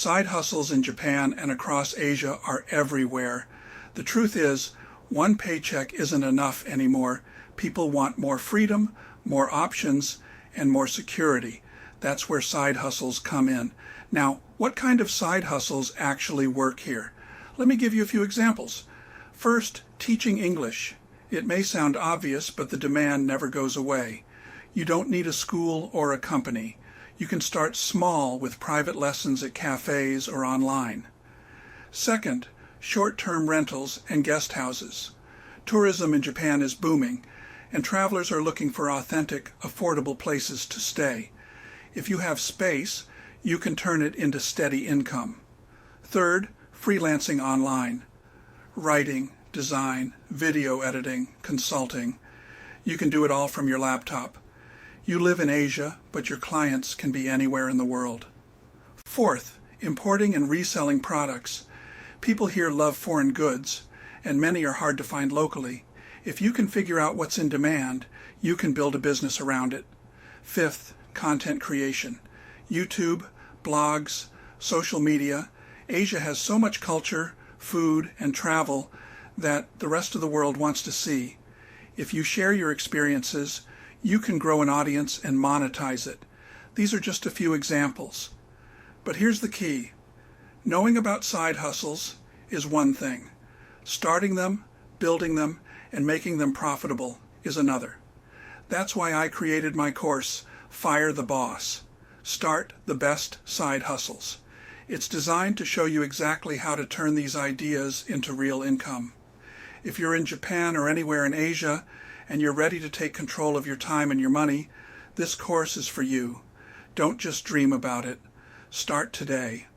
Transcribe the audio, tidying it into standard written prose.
Side hustles in Japan and across Asia are everywhere. The truth is, one paycheck isn't enough anymore. People want more freedom, more options, and more security. That's where side hustles come in. Now, what kind of side hustles actually work here? Let me give you a few examples. First, teaching English. It may sound obvious, but the demand never goes away. You don't need a school or a company. You can start small with private lessons at cafes or online. Second, short-term rentals and guest houses. Tourism in Japan is booming, and travelers are looking for authentic, affordable places to stay. If you have space, you can turn it into steady income. Third, freelancing online. Writing, design, video editing, consulting. You can do it all from your laptop. You live in Asia, but your clients can be anywhere in the world. Fourth, importing and reselling products. People here love foreign goods, and many are hard to find locally. If you can figure out what's in demand, you can build a business around it. Fifth, content creation. YouTube, blogs, social media. Asia has so much culture, food, and travel that the rest of the world wants to see. If you share your experiences, you can grow an audience and monetize it. These are just a few examples. But here's the key. Knowing about side hustles is one thing. Starting them, building them, and making them profitable is another. That's why I created my course, Fire the Boss. Start the best side hustles. It's designed to show you exactly how to turn these ideas into real income. If you're in Japan or anywhere in Asia and you're ready to take control of your time and your money, this course is for you. Don't just dream about it. Start today.